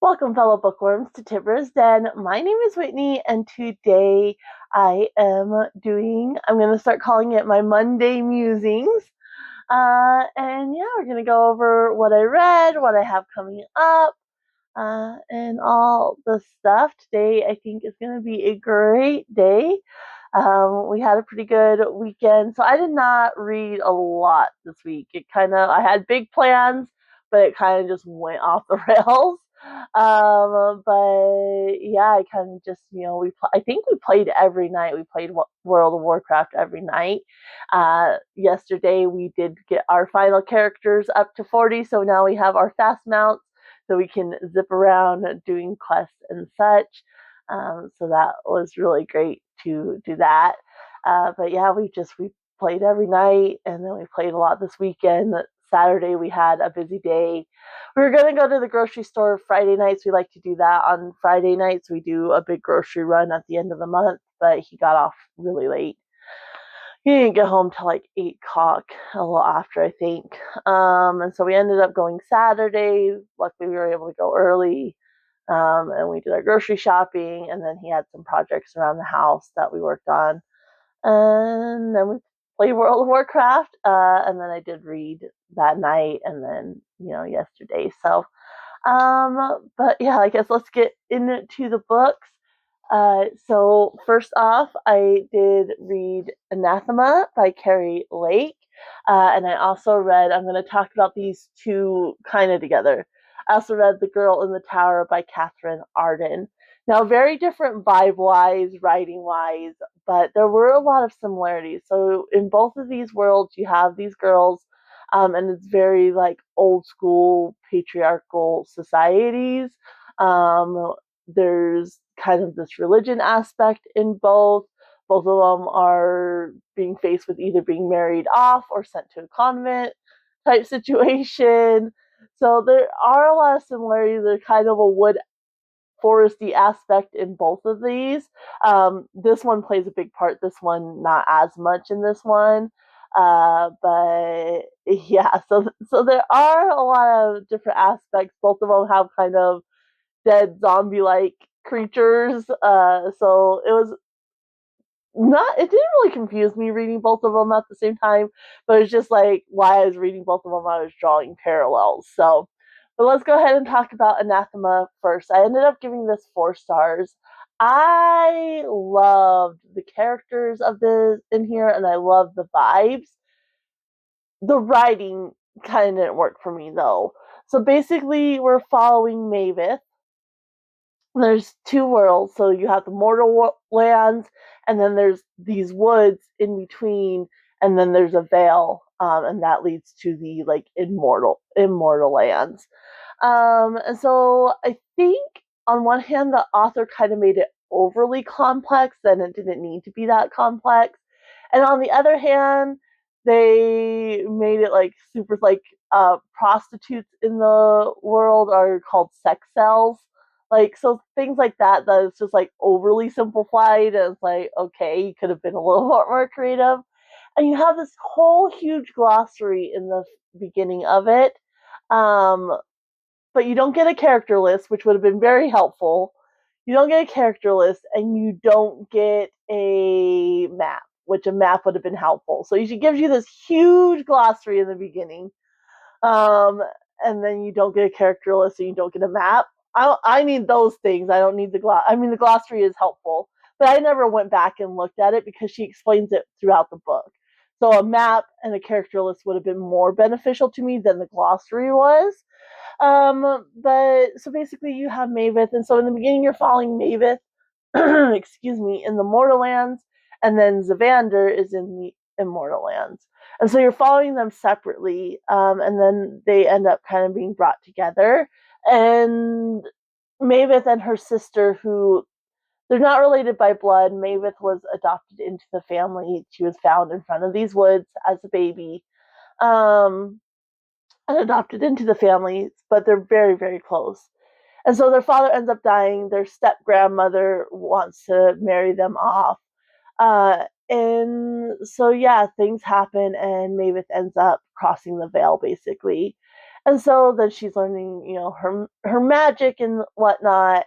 Welcome, fellow bookworms, to Tibra's Den. My name is Whitney, and today I'm going to start calling it my Monday Musings. And yeah, we're going to go over what I read, what I have coming up, and all the stuff. Today, I think, is going to be a great day. We had a pretty good weekend, so I did not read a lot this week. I had big plans, but it kind of just went off the rails. But yeah, I kind of just, I think we played every night. We played World of Warcraft every night. Yesterday we did get our final characters up to 40, so now we have our fast mounts, so we can zip around doing quests and such. So that was really great to do that. But yeah, we played every night, and then we played a lot this weekend. Saturday we had a busy day. We were gonna go to the grocery store Friday nights. We like to do that on Friday nights. We do a big grocery run at the end of the month, but he got off really late. He didn't get home till like 8 o'clock, a little after, I think. And so we ended up going Saturday. Luckily, we were able to go early. And we did our grocery shopping, and then he had some projects around the house that we worked on. And then we played World of Warcraft, and then I did read that night, and then, yesterday. But yeah, I guess let's get into the books. So first off, I did read Anathema by Keri Lake. And I also read, I'm going to talk about these two kind of together. I also read The Girl in the Tower by Katherine Arden. Now, very different vibe-wise, writing-wise, but there were a lot of similarities. So in both of these worlds, you have these girls, and it's very like old school patriarchal societies. There's kind of this religion aspect in both. Both of them are being faced with either being married off or sent to a convent type situation. So there are a lot of similarities. There's kind of a wood foresty aspect in both of these. This one plays a big part. This one not as much in this one. But yeah, so there are a lot of different aspects. Both of them have kind of dead zombie like creatures. So it was not, it didn't really confuse me reading both of them at the same time, but it's just like while I was reading both of them, I was drawing parallels. So, but let's go ahead and talk about Anathema first. I ended up giving this 4 stars. I loved the characters of this in here, and I loved the vibes. The writing kind of didn't work for me though. So basically, we're following Mavis. There's 2 worlds, so you have the mortal lands, and then there's these woods in between, and then there's a veil, and that leads to the like immortal lands. And so I think on one hand the author kind of made it overly complex, then it didn't need to be that complex, and on the other hand they made it like super like prostitutes in the world are called sex cells, like, so things like that, that is just like overly simplified. And it's like, okay, you could have been a little more creative. And you have this whole huge glossary in the beginning of it. Um, but you don't get a character list, which would have been very helpful. You don't get a character list, and you don't get a map, which a map would have been helpful. So she gives you this huge glossary in the beginning, um, and then you don't get a character list, and you don't get a map. I need those things. I don't need the gloss. I mean, the glossary is helpful, but I never went back and looked at it because she explains it throughout the book. So a map and a character list would have been more beneficial to me than the glossary was. But so basically, you have Mavis, and so in the beginning, you're following Mavis, excuse me, in the Mortal Lands, and then Zavander is in the Immortal Lands. And so you're following them separately, and then they end up kind of being brought together. And Mavis and her sister, who they're not related by blood, Mavis was adopted into the family. She was found in front of these woods as a baby, um, and adopted into the family, but they're very, very close. And so their father ends up dying. Their step grandmother wants to marry them off. And so, yeah, things happen, and Mavis ends up crossing the veil, basically. And so then she's learning, her magic and whatnot,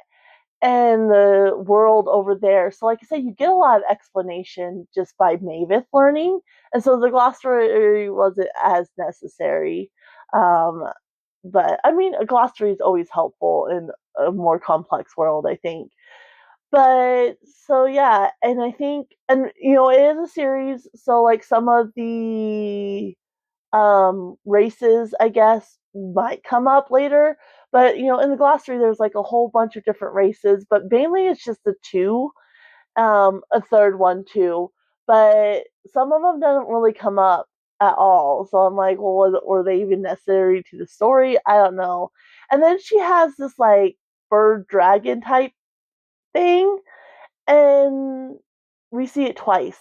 and the world over there. So, like I said, you get a lot of explanation just by Mavis learning, and so the glossary wasn't as necessary. Um, but I mean, a glossary is always helpful in a more complex world, I think. But so yeah, and I think, and it is a series, so like some of the races, I guess, might come up later. But in the glossary, there's like a whole bunch of different races, but mainly it's just the two, a third one too. But some of them don't really come up at all. So I'm like, well, were they even necessary to the story? I don't know. And then she has this like bird dragon type thing, and we see it twice.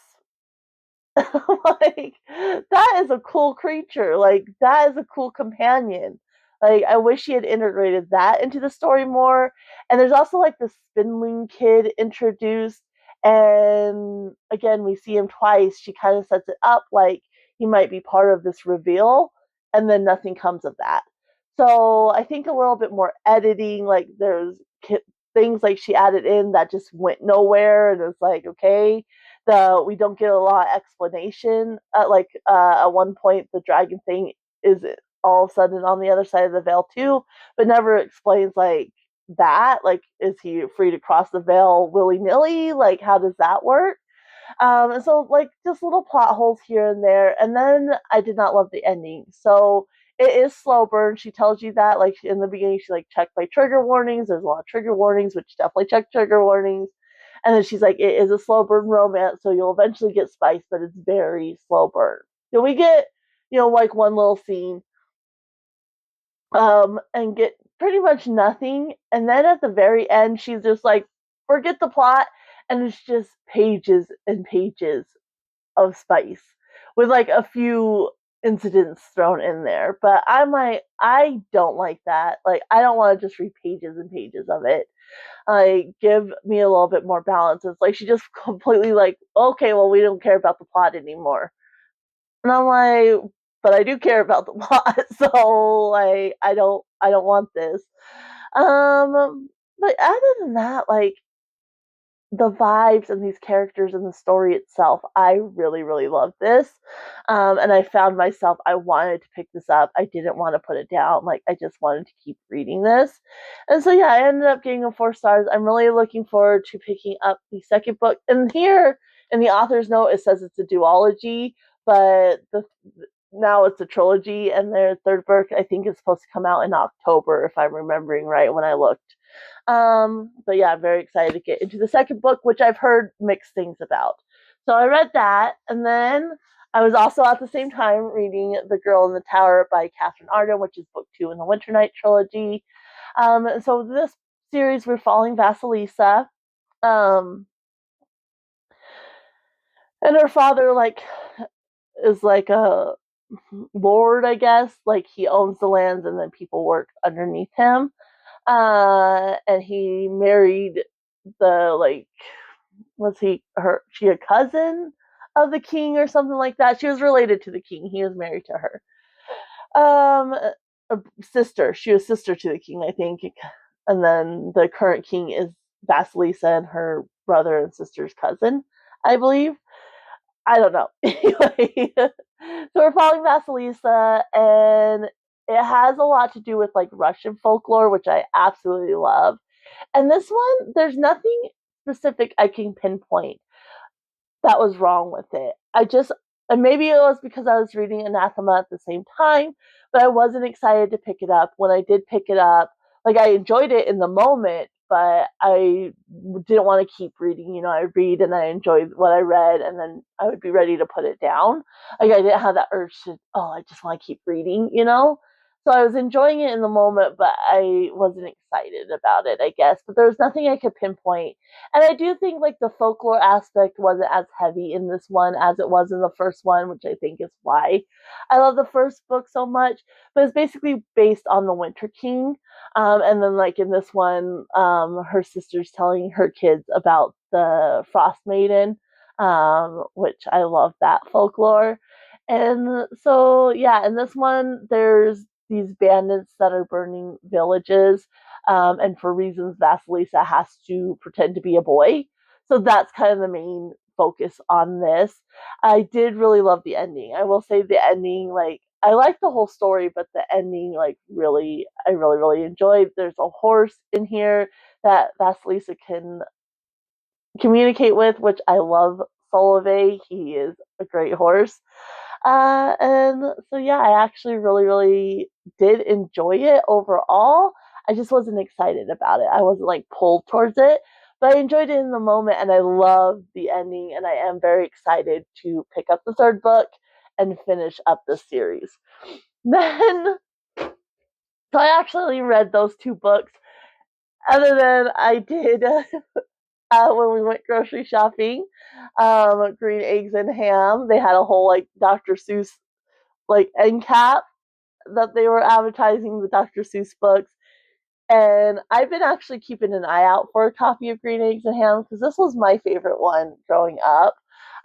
Like, that is a cool creature. Like, that is a cool companion. Like, I wish she had integrated that into the story more. And there's also like the spindling kid introduced, and again we see him twice. She kind of sets it up like he might be part of this reveal, and then nothing comes of that. So I think a little bit more editing, like there's things like she added in that just went nowhere, and it's like, okay, we don't get a lot of explanation. At one point, the dragon thing is all of a sudden on the other side of the veil too, but never explains like that. Like, is he free to cross the veil willy nilly? Like, how does that work? And so like just little plot holes here and there. And then I did not love the ending. So it is slow burn. She tells you that like in the beginning, she like checked my trigger warnings. There's a lot of trigger warnings, which definitely check trigger warnings. And then she's like, it is a slow burn romance, so you'll eventually get spice, but it's very slow burn. So we get, like one little scene, and get pretty much nothing. And then at the very end, she's just like, forget the plot, and it's just pages and pages of spice with like a few incidents thrown in there. But I'm like, I don't like that. Like, I don't want to just read pages and pages of it. Like, give me a little bit more balance. It's like she just completely like, okay, well, we don't care about the plot anymore. And I'm like, but I do care about the plot, so like I don't want this. But other than that, like the vibes and these characters and the story itself, I really, really love this. And I found myself, I wanted to pick this up. I didn't want to put it down. Like, I just wanted to keep reading this. And so, yeah, I ended up getting a 4 stars. I'm really looking forward to picking up the second book. And here in the author's note, it says it's a duology, but now it's a trilogy. And their third book, I think, is supposed to come out in October, if I'm remembering right when I looked. But yeah, I'm very excited to get into the second book, which I've heard mixed things about. So I read that, and then I was also at the same time reading The Girl in the Tower by Katherine Arden, which is book 2 in the Winter Night trilogy. So this series, we're following Vasilisa, um, and her father is like a lord, I guess. Like, he owns the lands, and then people work underneath him. And he married the like was he her she a cousin of the king or something like that. She was related to the king. He was married to her. Um, a sister. She was sister to the king, I think. And then the current king is Vasilisa and her brother and sister's cousin, I believe. I don't know. Anyway, so we're following Vasilisa, and it has a lot to do with like Russian folklore, which I absolutely love. And this one, there's nothing specific I can pinpoint that was wrong with it. And maybe it was because I was reading Anathema at the same time, but I wasn't excited to pick it up. When I did pick it up, like, I enjoyed it in the moment, but I didn't want to keep reading. I read and I enjoyed what I read, and then I would be ready to put it down. Like, I didn't have that urge to, oh, I just want to keep reading. So I was enjoying it in the moment, but I wasn't excited about it, I guess. But there was nothing I could pinpoint. And I do think like the folklore aspect wasn't as heavy in this one as it was in the first one, which I think is why I love the first book so much. But it's basically based on the Winter King. And then like in this one, her sister's telling her kids about the Frost Maiden, which I love that folklore. And so, yeah, in this one, there's these bandits that are burning villages, and for reasons Vasilisa has to pretend to be a boy. So that's kind of the main focus on this. I did really love the ending. I will say the ending, like, I like the whole story, but the ending, like, really, I really, really enjoyed. There's a horse in here that Vasilisa can communicate with, which I love Solove. He is a great horse. And so, yeah, I actually really, really did enjoy it overall. I just wasn't excited about it. I wasn't like pulled towards it, but I enjoyed it in the moment and I loved the ending. And I am very excited to pick up the third book and finish up the series. Then, so I actually read those two books. Other than I did when we went grocery shopping, green eggs and ham. They had a whole like Dr. Seuss like end cap that they were advertising the Dr. Seuss books. And I've been actually keeping an eye out for a copy of Green Eggs and Ham because this was my favorite one growing up.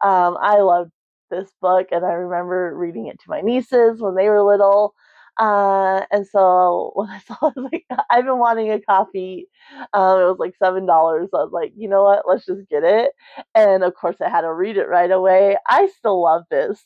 I loved this book, and I remember reading it to my nieces when they were little. And so when I saw it, I was like, I've been wanting a copy. It was like $7. So I was like, you know what? Let's just get it. And of course, I had to read it right away. I still love this.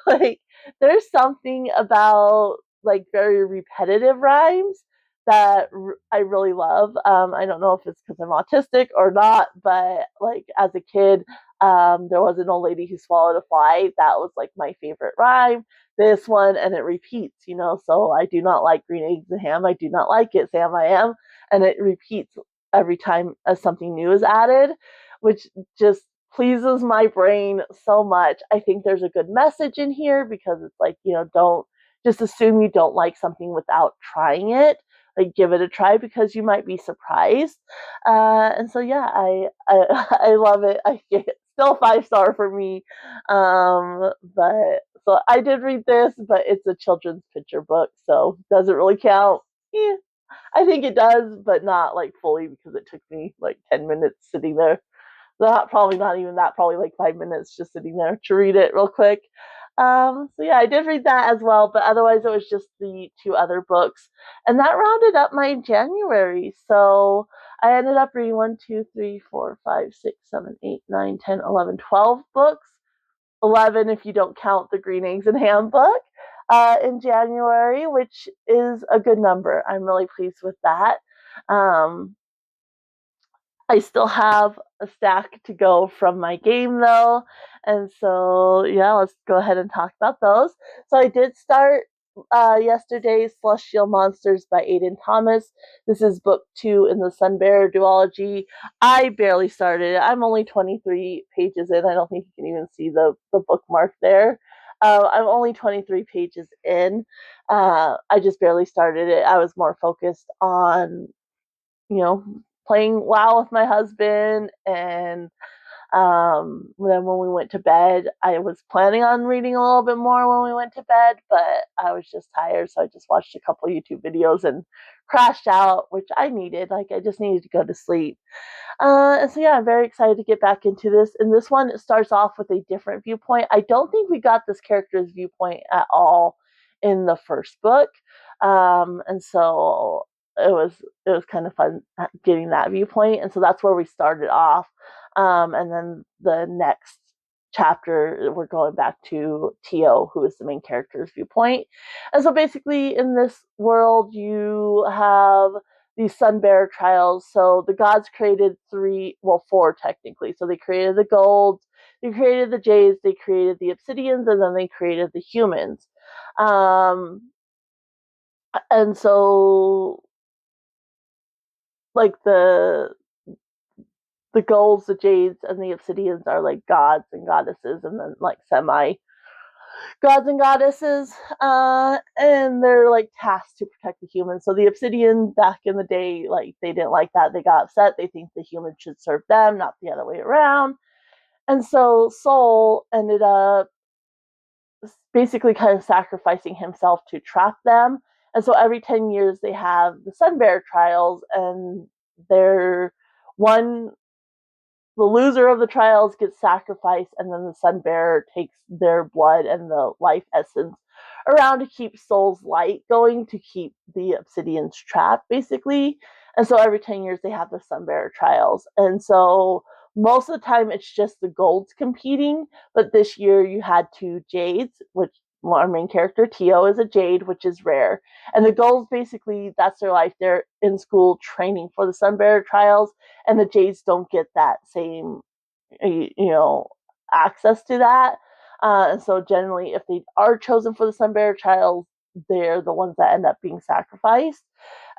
Like, there's something about like very repetitive rhymes that I really love. I don't know if it's because I'm autistic or not, but like as a kid, there was an old lady who swallowed a fly. That was like my favorite rhyme. This one, and it repeats, you know. So I do not like green eggs and ham. I do not like it, Sam. I am, and it repeats every time as something new is added, which just pleases my brain so much. I think there's a good message in here because it's like, you know, don't just assume you don't like something without trying it. Like, give it a try because you might be surprised. And so yeah, I love it. I get still 5-star for me. But so I did read this, but it's a children's picture book, so doesn't really count. Yeah, I think it does, but not like fully because it took me like 10 minutes sitting there. Probably not even that, probably like 5 minutes just sitting there to read it real quick. So yeah, I did read that as well, but otherwise it was just the two other books. And that rounded up my January. So I ended up reading 1, 2, 3, 4, 5, 6, 7, 8, 9, 10, 11, 12 books. 11 if you don't count the Green Eggs and Ham book in January, which is a good number. I'm really pleased with that. I still have a stack to go from my game though. And so, yeah, let's go ahead and talk about those. So I did start yesterday's Celestial Monsters by Aiden Thomas. This is book 2 in the Sunbearer duology. I barely started it. I'm only 23 pages in. I don't think you can even see the bookmark there. I'm only 23 pages in. I just barely started it. I was more focused on, you know, playing WoW with my husband, and then when we went to bed, I was planning on reading a little bit more when we went to bed, but I was just tired, so I just watched a couple YouTube videos and crashed out, which I needed. Like, I just needed to go to sleep. And so, yeah, I'm very excited to get back into this. And this one starts off with a different viewpoint. I don't think we got this character's viewpoint at all in the first book. And so it was kind of fun getting that viewpoint. And so that's where we started off. And then the next chapter, we're going back to Tio, who is the main character's viewpoint. And so basically in this world, you have these Sunbearer trials. So the gods created 4 technically. So they created the golds, they created the jades, they created the obsidians, and then they created the humans. And so, like, the golds, the jades, and the obsidians are like gods and goddesses, and then like semi gods and goddesses, and they're like tasked to protect the humans. So the obsidian back in the day, like, they didn't like that. They got upset. They think the humans should serve them, not the other way around. And so Soul ended up basically kind of sacrificing himself to trap them. And so every 10 years they have the Sunbearer trials, and they're one the loser of the trials gets sacrificed, and then the Sunbearer takes their blood and the life essence around to keep Soul's light going, to keep the Obsidians trapped, basically. And so every 10 years they have the Sunbearer trials. And so most of the time it's just the golds competing, but this year you had 2 jades, which our main character Tio is a jade, which is rare. And the golds, basically, that's their life. They're in school training for the Sunbearer trials, and the jades don't get that same, access to that. And so generally, if they are chosen for the Sunbearer trials, they're the ones that end up being sacrificed.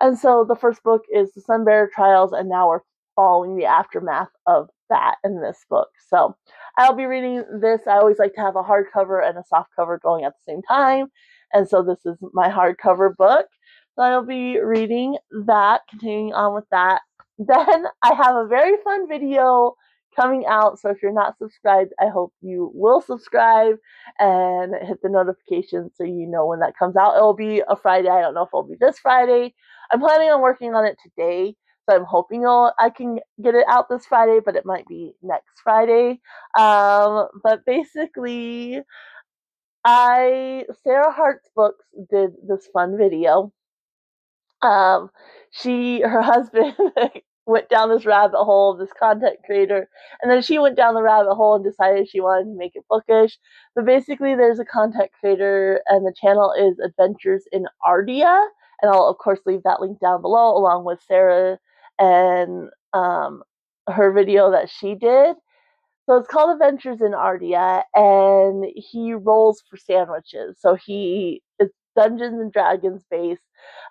And so the first book is the Sunbearer trials, and now we're following the aftermath of that in this book. So I'll be reading this. I always like to have a hardcover and a softcover going at the same time. And so this is my hardcover book. So I'll be reading that, continuing on with that. Then I have a very fun video coming out. So if you're not subscribed, I hope you will subscribe and hit the notification so you know when that comes out. It'll be a Friday. I don't know if it'll be this Friday. I'm planning on working on it today. So I'm hoping I can get it out this Friday, but it might be next Friday. But basically, Sarah Hart's Books did this fun video. Her husband went down this rabbit hole, this content creator, and then she went down the rabbit hole and decided she wanted to make it bookish. But basically, there's a content creator, and the channel is Adventures in Ardia, and I'll of course leave that link down below along with Sarah and her video that she did. So it's called Adventures in Ardia, and he rolls for sandwiches. So it's Dungeons and Dragons based,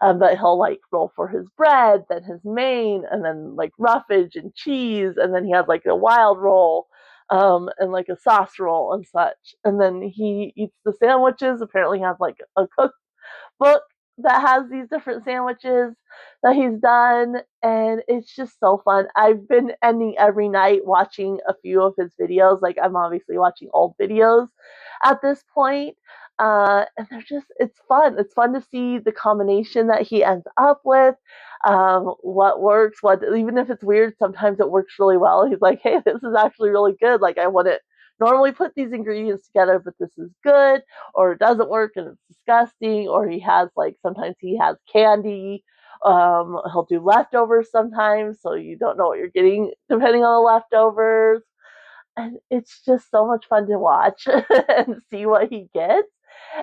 but he'll like roll for his bread, then his main, and then like roughage and cheese, and then he has like a wild roll, and like a sauce roll and such. And then he eats the sandwiches. Apparently, he has like a cookbook that has these different sandwiches that he's done, and it's just so fun. I've been ending every night watching a few of his videos. Like, I'm obviously watching old videos at this point. And it's fun. It's fun to see the combination that he ends up with, what works, even if it's weird, sometimes it works really well. He's like, hey, this is actually really good. Like, I wouldn't normally put these ingredients together, but this is good, or it doesn't work and it's disgusting, or sometimes he has candy. He'll do leftovers sometimes, so you don't know what you're getting depending on the leftovers. And it's just so much fun to watch and see what he gets.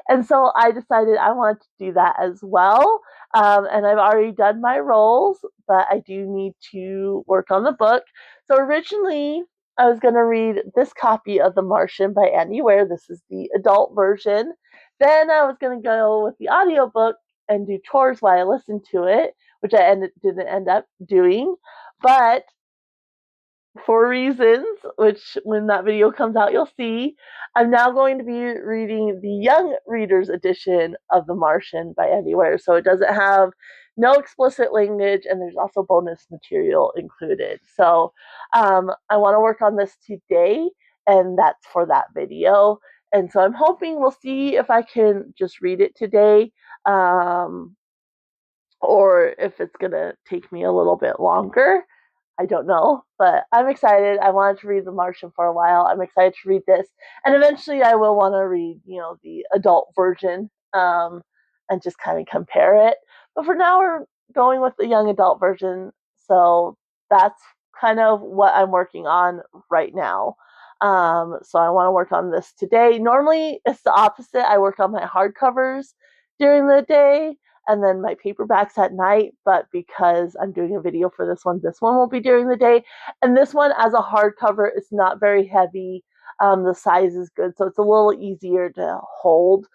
And so I decided I wanted to do that as well. And I've already done my rolls, but I do need to work on the book. So originally, I was going to read this copy of The Martian by Andy Weir. This is the adult version. Then I was going to go with the audiobook and do chores while I listened to it, which I didn't end up doing. But for reasons, which when that video comes out, you'll see, I'm now going to be reading the young readers edition of The Martian by Andy Weir. So it doesn't have no explicit language, and there's also bonus material included. So I want to work on this today, and that's for that video. And so I'm hoping we'll see if I can just read it today, or if it's going to take me a little bit longer. I don't know, but I'm excited. I wanted to read The Martian for a while. I'm excited to read this, and eventually I will want to read, the adult version, and just kind of compare it. But for now, we're going with the young adult version, so that's kind of what I'm working on right now. So I want to work on this today. Normally, it's the opposite. I work on my hardcovers during the day, and then my paperbacks at night. But because I'm doing a video for this one will be during the day. And this one, as a hardcover, is not very heavy. The size is good, so it's a little easier to hold.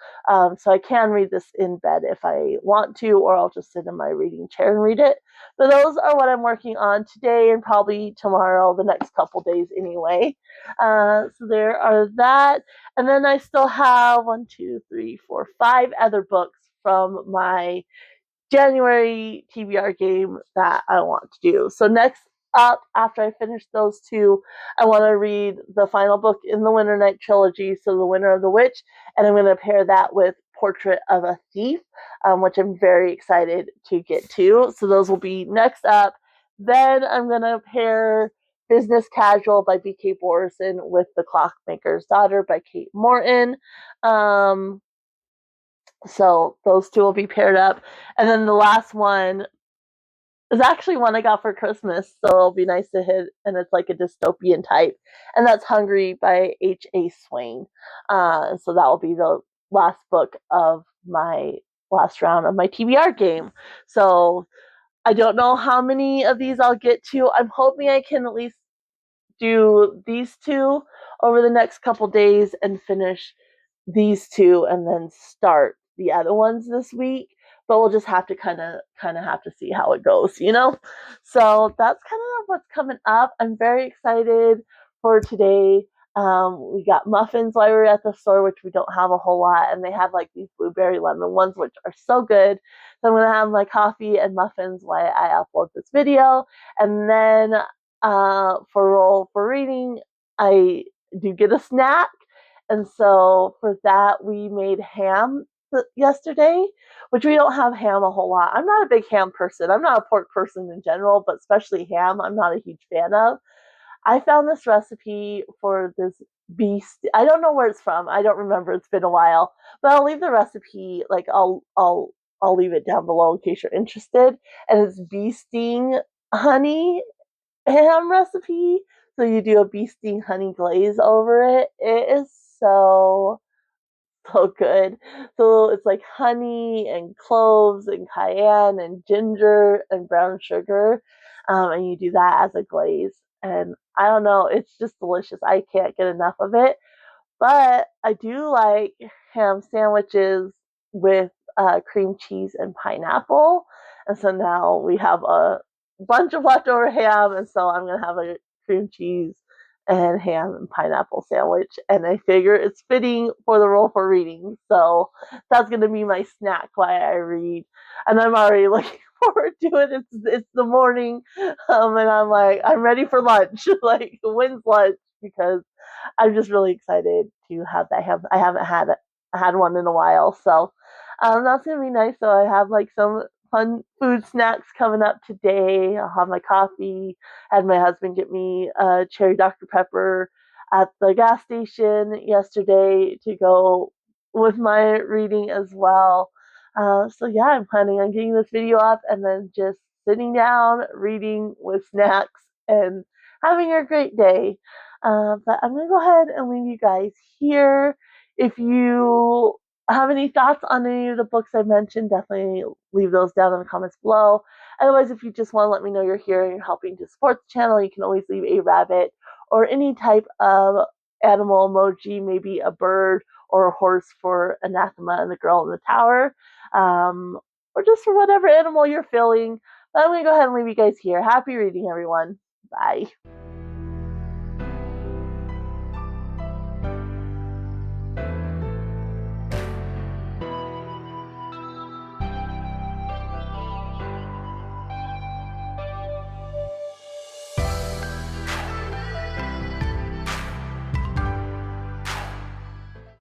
So I can read this in bed if I want to, or I'll just sit in my reading chair and read it. So those are what I'm working on today, and probably tomorrow, the next couple days anyway. So there are that. And then I still have 1, 2, 3, 4, 5 other books from my January TBR game that I want to do. So next up, after I finish those 2, I want to read the final book in the Winter Night trilogy, so The Winter of the Witch, and I'm going to pair that with Portrait of a Thief, which I'm very excited to get to. So those will be next up. Then I'm going to pair Business Casual by B.K. Borison with The Clockmaker's Daughter by Kate Morton. So those two will be paired up. And then the last one is actually one I got for Christmas, so it'll be nice to hit, and it's like a dystopian type, and that's Hungry by H.A. Swain. So that will be the last book of my last round of my TBR game. So I don't know how many of these I'll get to. I'm hoping I can at least do these two over the next couple days and finish these two and then start the other ones this week. But we'll just have to kind of have to see how it goes, you know. So that's kind of what's coming up. I'm very excited for today. We got muffins while we were at the store, which we don't have a whole lot, and they have like these blueberry lemon ones, which are so good. So I'm gonna have my coffee and muffins while I upload this video, and then for roll for reading, I do get a snack. And so for that, we made ham yesterday, which we don't have ham a whole lot. I'm not a big ham person. I'm not a pork person in general, but especially ham, I'm not a huge fan of. I found this recipe for this beast. I don't know where it's from. I don't remember. It's been a while, but I'll leave the recipe. Like I'll leave it down below in case you're interested. And it's bee sting honey ham recipe. So you do a bee sting honey glaze over it. It is so good. So it's like honey and cloves and cayenne and ginger and brown sugar, and you do that as a glaze. And I don't know, it's just delicious. I can't get enough of it. But I do like ham sandwiches with cream cheese and pineapple. And so now we have a bunch of leftover ham, and so I'm gonna have a cream cheese and ham and pineapple sandwich. And I figure it's fitting for the roll for reading. So that's gonna be my snack while I read. And I'm already looking forward to it. It's the morning, and I'm like, I'm ready for lunch. Like, when's lunch? Because I'm just really excited to have that. I haven't had one in a while, so that's gonna be nice. So I have like some fun food snacks coming up today. I'll have my coffee. Had my husband get me a cherry Dr Pepper at the gas station yesterday to go with my reading as well. So yeah, I'm planning on getting this video up and then just sitting down, reading with snacks, and having a great day. But I'm going to go ahead and leave you guys here. If you have any thoughts on any of the books I mentioned, definitely leave those down in the comments below. Otherwise, if you just want to let me know you're here and you're helping to support the channel, you can always leave a rabbit or any type of animal emoji, maybe a bird or a horse for Anathema and the girl in the tower, or just for whatever animal you're feeling. But I'm going to go ahead and leave you guys here. Happy reading, everyone. Bye.